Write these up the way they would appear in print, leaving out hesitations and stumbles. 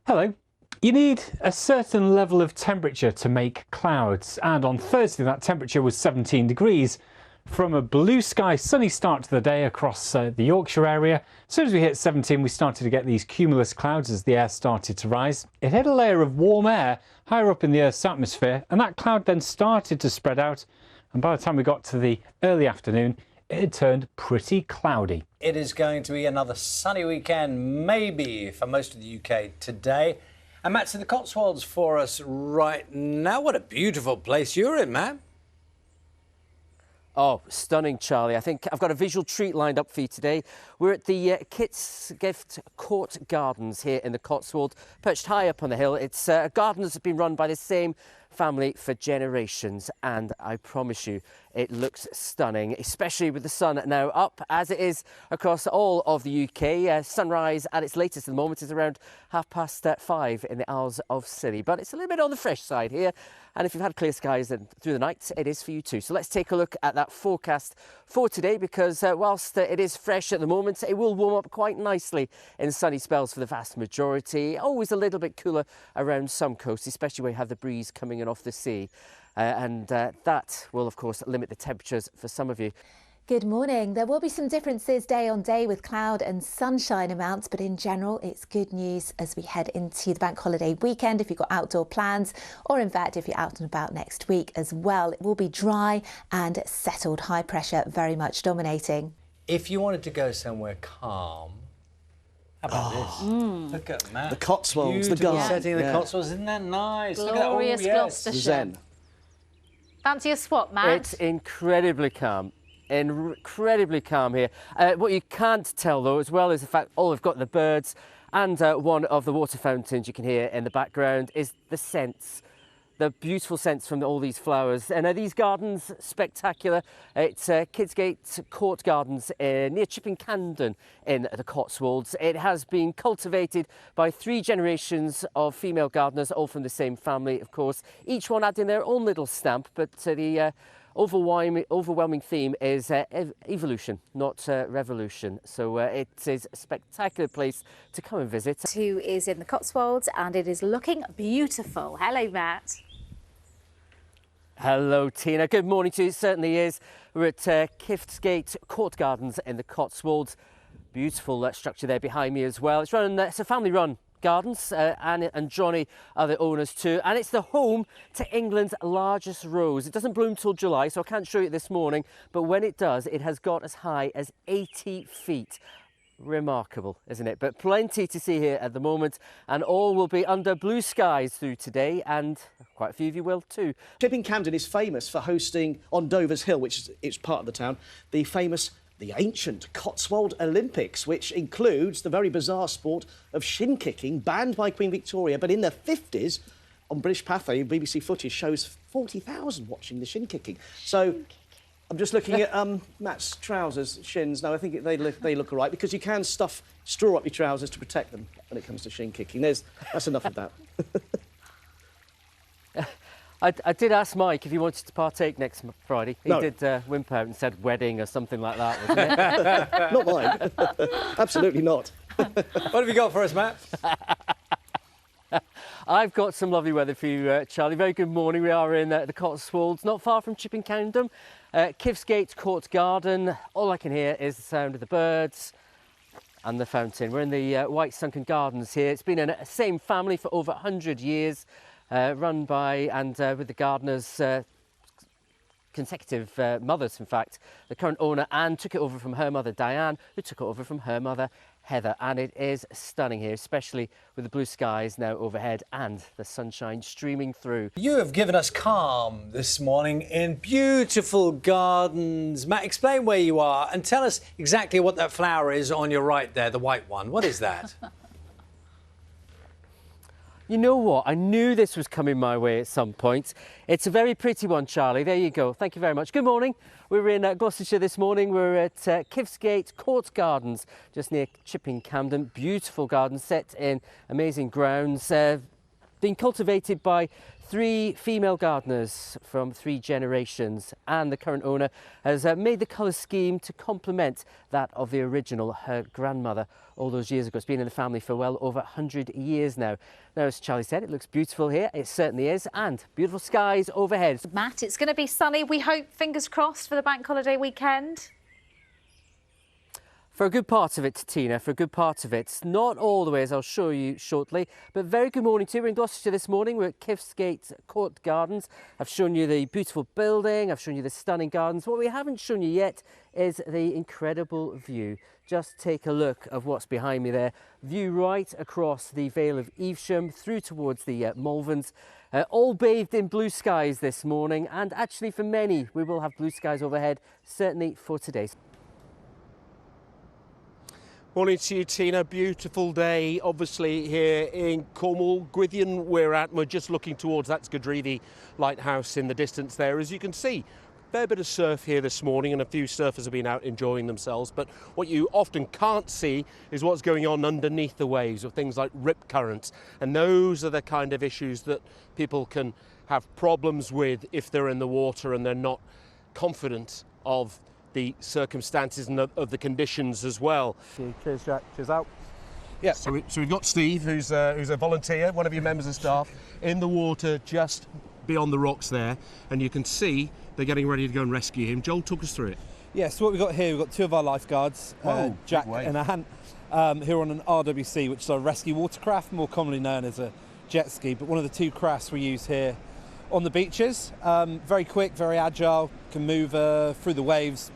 Hello. You need a certain level of temperature to make clouds, and on Thursday that temperature was 17 degrees. From a blue sky, sunny start to the day across the Yorkshire area. As soon as we hit 17 we started to get these cumulus clouds as the air started to rise. It hit a layer of warm air higher up in the Earth's atmosphere, and that cloud then started to spread out, and by the time we got to the early afternoon it had turned pretty cloudy. It is going to be another sunny weekend, maybe, for most of the UK today. And Matt's in the Cotswolds for us right now. What a beautiful place you're in, Matt. Oh, stunning, Charlie. I think I've got a visual treat lined up for you today. We're at the Kit's Court Gardens here in the Cotswolds, perched high up on the hill. It's a garden that's been run by the same family for generations, and I promise you it looks stunning, especially with the sun now up as it is across all of the UK. Sunrise at its latest at the moment is around 5:30 in the Isles of Scilly, but it's a little bit on the fresh side here, and if you've had clear skies through the night, it is for you too. So let's take a look at that forecast for today, because whilst it is fresh at the moment, it will warm up quite nicely in sunny spells for the vast majority. Always a little bit cooler around some coasts, especially where you have the breeze coming in off the sea. And that will, of course, limit the temperatures for some of you. Good morning. There will be some differences day on day with cloud and sunshine amounts, but in general, it's good news as we head into the bank holiday weekend. If you've got outdoor plans, or in fact, if you're out and about next week as well, it will be dry and settled, high pressure very much dominating. If you wanted to go somewhere calm, how about this? Look at Matt. The Cotswolds, the Beautiful garden. setting in the Cotswolds, isn't that nice? Glorious Look at that. Oh, yes. Gloucestershire. Zen. Fancy a swap, Matt? It's incredibly calm. Incredibly calm here. What you can't tell though as well is the fact we've got the birds, and one of the water fountains you can hear in the background is the scents. The beautiful scents from all these flowers. And these gardens, spectacular. It's Kit's Court Gardens near Campden in the Cotswolds. It has been cultivated by 3 generations of female gardeners, all from the same family, of course. Each one adding their own little stamp, but the overwhelming theme is evolution, not revolution. So it is a spectacular place to come and visit. Who is in the Cotswolds, and it is looking beautiful. Hello, Matt. Hello, Tina. Good morning to you. It certainly is. We're at Kit's Court Gardens in the Cotswolds. Beautiful structure there behind me as well. It's a family-run gardens. Anne and Johnny are the owners too, and it's the home to England's largest rose. It doesn't bloom till July, so I can't show you this morning, but when it does, it has got as high as 80 feet. Remarkable, isn't it? But plenty to see here at the moment, and all will be under blue skies through today, and quite a few of you will too. Campden is famous for hosting on Dover's Hill, which is part of the town, the ancient Cotswold Olympics, which includes the very bizarre sport of shin kicking, banned by Queen Victoria, but in the 50s on British Pathé, BBC footage shows 40,000 watching the shin kicking. So I'm just looking at Matt's trousers, shins. No, I think they look all right, because you can stuff straw up your trousers to protect them when it comes to shin kicking. That's enough of that. I did ask Mike if he wanted to partake next Friday. He No. did wimp out and said wedding or something like that, wasn't it? Not mine. Absolutely not. What have you got for us, Matt? I've got some lovely weather for you, Charlie. Very good morning. We are in the Cotswolds, not far from Campden. Kit's Court Garden. All I can hear is the sound of the birds and the fountain. We're in the White Sunken Gardens here. It's been in the same family for over 100 years, run by and with the gardeners, consecutive mothers, in fact. The current owner, Anne, took it over from her mother, Diane, who took it over from her mother, Heather, and it is stunning here, especially with the blue skies now overhead and the sunshine streaming through. You have given us calm this morning in beautiful gardens. Matt, explain where you are and tell us exactly what that flower is on your right there, the white one. What is that? You know what? I knew this was coming my way at some point. It's a very pretty one, Charlie. There you go. Thank you very much. Good morning. We're in Gloucestershire this morning. We're at Kit's Court Gardens, just near Campden. Beautiful garden set in amazing grounds. Been cultivated by 3 female gardeners from 3 generations, and the current owner has made the colour scheme to complement that of the original, her grandmother, all those years ago. It's been in the family for well over 100 years now. Now, as Charlie said, it looks beautiful here. It certainly is, and beautiful skies overhead. Matt, it's going to be sunny. We hope, fingers crossed, for the bank holiday weekend. For a good part of it, Tina, for a good part of it. Not all the way, as I'll show you shortly. But very good morning to you. We're in Gloucestershire this morning. We're at Kifsgate Court Gardens. I've shown you the beautiful building. I've shown you the stunning gardens. What we haven't shown you yet is the incredible view. Just take a look of what's behind me there. View right across the Vale of Evesham through towards the Malverns. All bathed in blue skies this morning. And actually for many, we will have blue skies overhead, certainly for today. Morning to you, Tina. Beautiful day, obviously, here in Cornwall. Gwithian we're just looking towards that Godrevy lighthouse in the distance there. As you can see, a fair bit of surf here this morning, and a few surfers have been out enjoying themselves. But what you often can't see is what's going on underneath the waves, or things like rip currents. And those are the kind of issues that people can have problems with if they're in the water and they're not confident of the circumstances and of the conditions as well. Cheers, Jack. Cheers out. Yeah. So we've got Steve, who's a volunteer, one of your members of staff, in the water just beyond the rocks there, and you can see they're getting ready to go and rescue him. Joel, talk us through it. Yeah. So what we've got here, we've got 2 of our lifeguards, Jack and Anne, who are on an RWC, which is our rescue watercraft, more commonly known as a jet ski. But one of the 2 crafts we use here on the beaches. Very quick, very agile, can move through the waves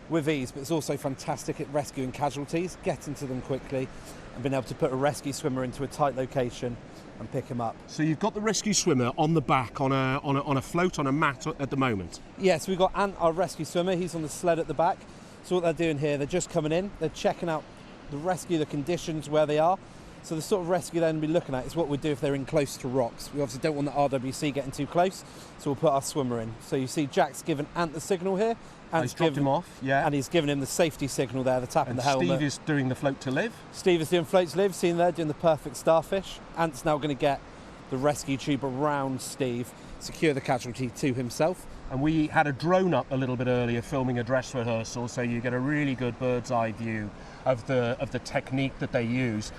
with ease, but it's also fantastic at rescuing casualties, getting to them quickly and being able to put a rescue swimmer into a tight location and pick him up. So you've got the rescue swimmer on the back on a float, on a mat at the moment. Yes, we've got Ant, our rescue swimmer. He's on the sled at the back. So what they're doing here, they're just coming in, they're checking out the rescue, the conditions where they are. So the sort of rescue they're going to be looking at is what we'd do if they're in close to rocks. We obviously don't want the RWC getting too close, so we'll put our swimmer in. So you see Jack's given Ant the signal here. He's dropped him off, yeah. And he's given him the safety signal there, the tap in the helmet. Steve is doing the float to live. Steve is doing float to live, seen there, doing the perfect starfish. Ant's now going to get the rescue tube around Steve, secure the casualty to himself. And we had a drone up a little bit earlier filming a dress rehearsal, so you get a really good bird's eye view of the technique that they use.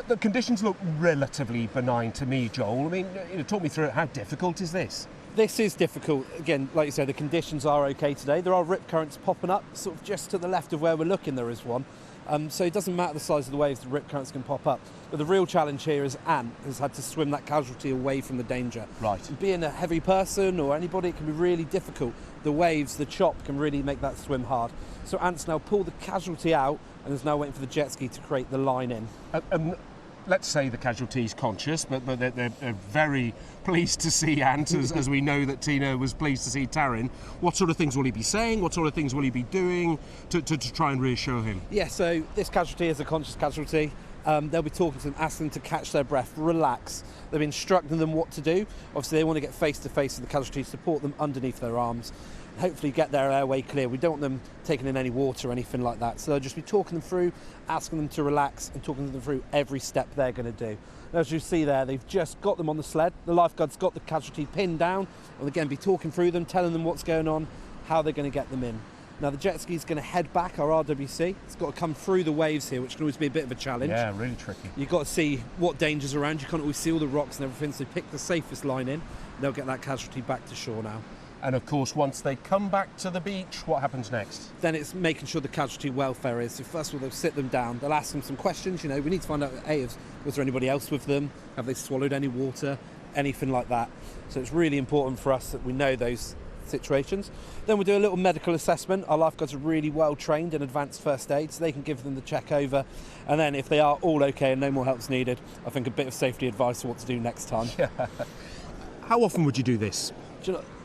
The conditions look relatively benign to me, Joel. I mean, talk me through it. How difficult is this? This is difficult. Again, like you say, the conditions are okay today. There are rip currents popping up, sort of just to the left of where we're looking, there is one. So it doesn't matter the size of the waves, the rip currents can pop up. But the real challenge here is Ant has had to swim that casualty away from the danger. Right. Being a heavy person or anybody, it can be really difficult. The waves, the chop can really make that swim hard. So Ant's now pulled the casualty out and is now waiting for the jet ski to create the line in. Let's say the casualty's conscious, but they're very pleased to see Ant, as we know that Tina was pleased to see Taryn. What sort of things will he be saying? What sort of things will he be doing to try and reassure him? Yeah, so this casualty is a conscious casualty. They'll be talking to them, asking them to catch their breath, relax. They'll be instructing them what to do. Obviously, they want to get face to face with the casualty, support them underneath their arms, and hopefully get their airway clear. We don't want them taking in any water or anything like that. So they'll just be talking them through, asking them to relax, and talking them through every step they're going to do. And as you see there, they've just got them on the sled. The lifeguard's got the casualty pinned down. We'll again be talking through them, telling them what's going on, how they're going to get them in. Now the jet ski is going to head back, our RWC. It's got to come through the waves here, which can always be a bit of a challenge. Yeah, really tricky. You've got to see what danger's around. You can't always see all the rocks and everything, so pick the safest line in. They'll get that casualty back to shore now. And of course, once they come back to the beach, what happens next? Then it's making sure the casualty welfare is. So first of all, they'll sit them down. They'll ask them some questions. We need to find out, was there anybody else with them? Have they swallowed any water? Anything like that. So it's really important for us that we know those situations. Then we'll do a little medical assessment. Our lifeguards are really well trained in advanced first aid, so they can give them the check over. And then if they are all okay and no more help's needed, I think a bit of safety advice on what to do next time. Yeah. How often would you do this?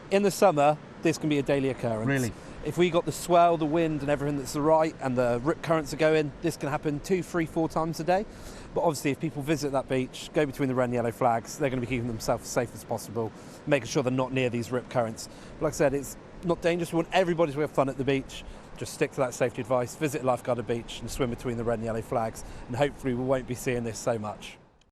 In the summer, this can be a daily occurrence. Really? If we got the swell, the wind and everything that's right and the rip currents are going, this can happen 2, 3, 4 times a day. But obviously if people visit that beach, go between the red and yellow flags, they're going to be keeping themselves as safe as possible, making sure they're not near these rip currents. But like I said, it's not dangerous. We want everybody to have fun at the beach. Just stick to that safety advice, visit a lifeguarded beach and swim between the red and yellow flags, and hopefully we won't be seeing this so much.